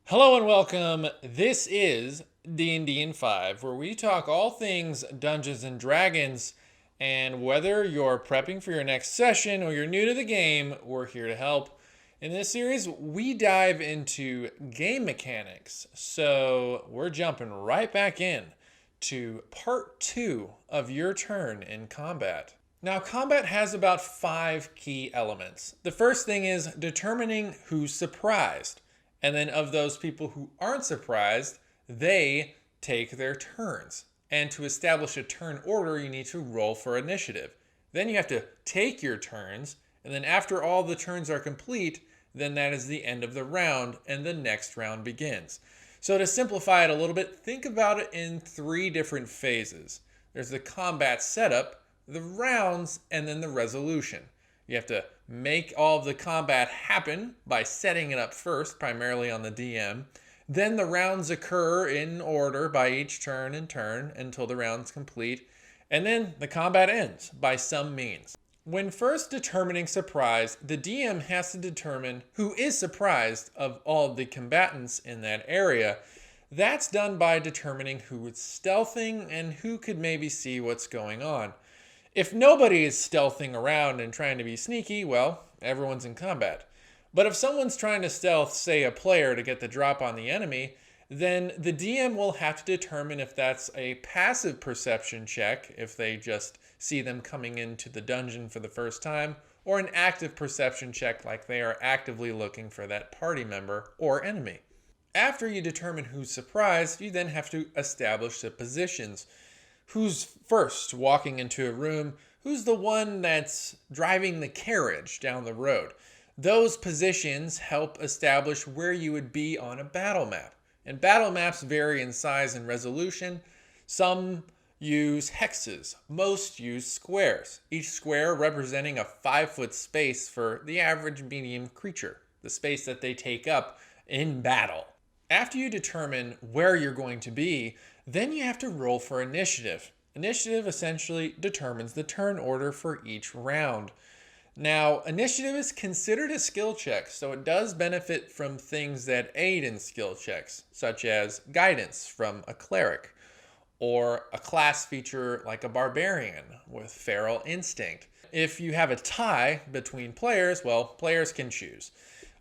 Hello and welcome. This is D&D in 5, where we talk all things Dungeons and Dragons, and whether you're prepping for your next session or you're new to the game, we're here to help. In this series, we dive into game mechanics. So, we're jumping right back in to part 2 of your turn in combat. Now, combat has about 5 key elements. The first thing is determining who's surprised. And then of those people who aren't surprised, they take their turns. And to establish a turn order, you need to roll for initiative. Then you have to take your turns, and then after all the turns are complete, then that is the end of the round, and the next round begins. So to simplify it a little bit, think about it in 3 different phases. There's the combat setup, the rounds, and then the resolution. You have to make all of the combat happen by setting it up first, primarily on the DM. Then the rounds occur in order by each turn and turn until the round's complete. And then the combat ends by some means. When first determining surprise, the DM has to determine who is surprised of all of the combatants in that area. That's done by determining who is stealthing and who could maybe see what's going on. If nobody is stealthing around and trying to be sneaky, well, everyone's in combat. But if someone's trying to stealth, say, a player to get the drop on the enemy, then the DM will have to determine if that's a passive perception check, if they just see them coming into the dungeon for the first time, or an active perception check, like they are actively looking for that party member or enemy. After you determine who's surprised, you then have to establish the positions. Who's first walking into a room? Who's the one that's driving the carriage down the road? Those positions help establish where you would be on a battle map. And battle maps vary in size and resolution. Some use hexes, most use squares, each square representing a 5-foot space for the average medium creature, the space that they take up in battle. After you determine where you're going to be, then you have to roll for initiative. Initiative essentially determines the turn order for each round. Now, initiative is considered a skill check, so it does benefit from things that aid in skill checks, such as guidance from a cleric, or a class feature like a barbarian with feral instinct. If you have a tie between players, well, players can choose.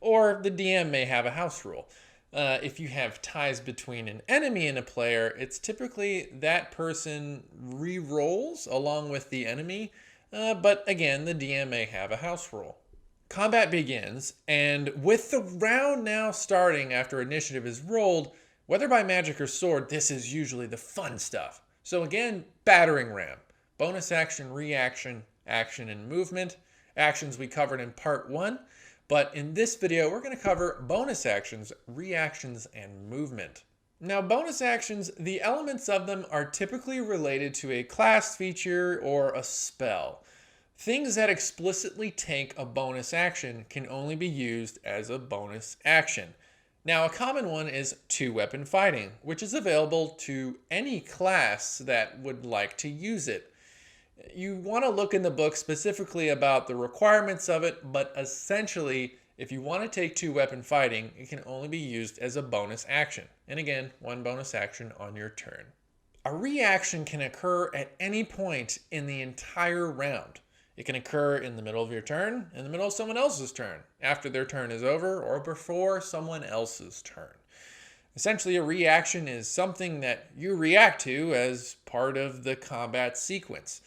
Or the DM may have a house rule. If you have ties between an enemy and a player, it's typically that person re-rolls along with the enemy, but again, the DM may have a house rule. Combat begins, and with the round now starting after initiative is rolled, whether by magic or sword, this is usually the fun stuff. So again, battering ram, bonus action, reaction, action, and movement. Actions we covered in part 1. But in this video, we're going to cover bonus actions, reactions, and movement. Now, bonus actions, the elements of them are typically related to a class feature or a spell. Things that explicitly take a bonus action can only be used as a bonus action. Now, a common one is two-weapon fighting, which is available to any class that would like to use it. You want to look in the book specifically about the requirements of it, but essentially, if you want to take two-weapon fighting, it can only be used as a bonus action. And again, one bonus action on your turn. A reaction can occur at any point in the entire round. It can occur in the middle of your turn, in the middle of someone else's turn, after their turn is over, or before someone else's turn. Essentially, a reaction is something that you react to as part of the combat sequence.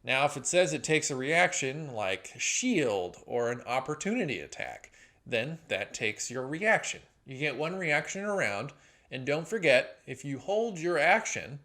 Now, if it says it takes a reaction like shield or an opportunity attack, then that takes your reaction. You get one reaction around, and don't forget, if you hold your action,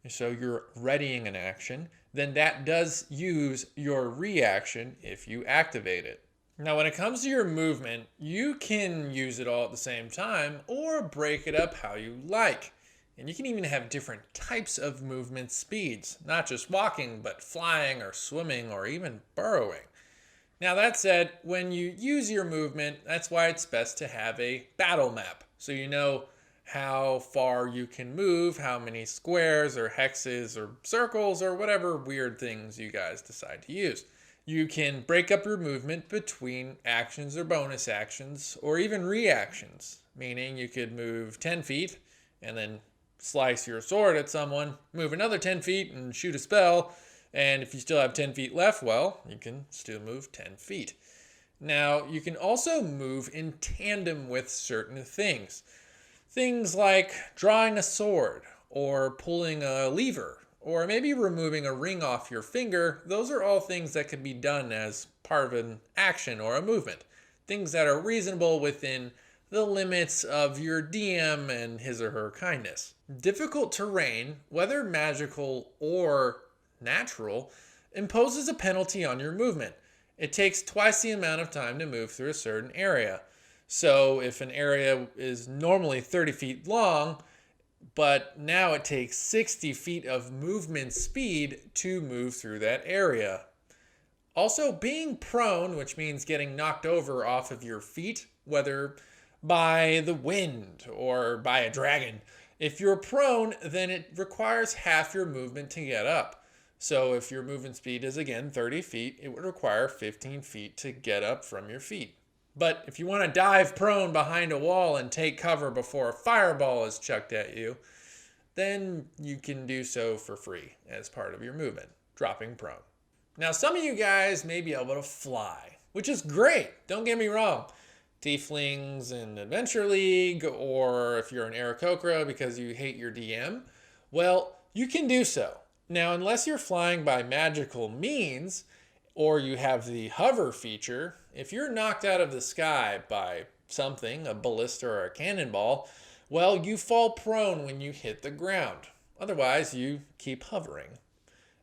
so you're readying an action, then that does use your reaction if you activate it. Now, when it comes to your movement, you can use it all at the same time or break it up how you like. And you can even have different types of movement speeds, not just walking, but flying or swimming or even burrowing. Now that said, when you use your movement, that's why it's best to have a battle map. So you know how far you can move, how many squares or hexes or circles or whatever weird things you guys decide to use. You can break up your movement between actions or bonus actions or even reactions. meaning you could move 10 feet and then slice your sword at someone, move another 10 feet and shoot a spell, and if you still have 10 feet left, well, you can still move 10 feet. Now, you can also move in tandem with certain things. Things like drawing a sword, or pulling a lever, or maybe removing a ring off your finger. Those are all things that can be done as part of an action or a movement. Things that are reasonable within the limits of your DM and his or her kindness. Difficult terrain, whether magical or natural, imposes a penalty on your movement. It takes twice the amount of time to move through a certain area. So if an area is normally 30 feet long, but now it takes 60 feet of movement speed to move through that area. Also, being prone, which means getting knocked over off of your feet, whether by the wind or by a dragon. If you're prone, then it requires half your movement to get up. So if your movement speed is again 30 feet, it would require 15 feet to get up from your feet. But if you want to dive prone behind a wall and take cover before a fireball is chucked at you, then you can do so for free as part of your movement, dropping prone. Now, some of you guys may be able to fly, which is great. Don't get me wrong. Tieflings in Adventure League, or if you're an Aarakocra because you hate your DM, well, you can do so. Now, unless you're flying by magical means, or you have the hover feature, if you're knocked out of the sky by something, a ballista or a cannonball, well, you fall prone when you hit the ground. Otherwise, you keep hovering.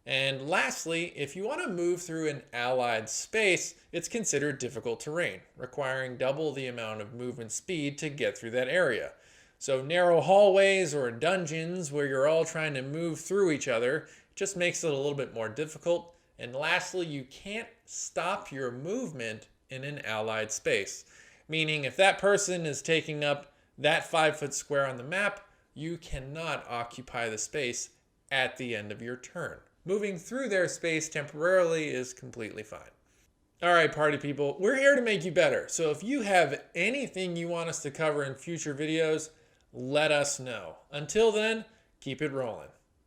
And lastly, if you want to move through an allied space, it's considered difficult terrain, requiring double the amount of movement speed to get through that area. So narrow hallways or dungeons where you're all trying to move through each other just makes it a little bit more difficult. And lastly, you can't stop your movement in an allied space. Meaning if that person is taking up that 5-foot square on the map, you cannot occupy the space at the end of your turn. Moving through their space temporarily is completely fine. All right, party people, we're here to make you better. So if you have anything you want us to cover in future videos, let us know. Until then, keep it rolling.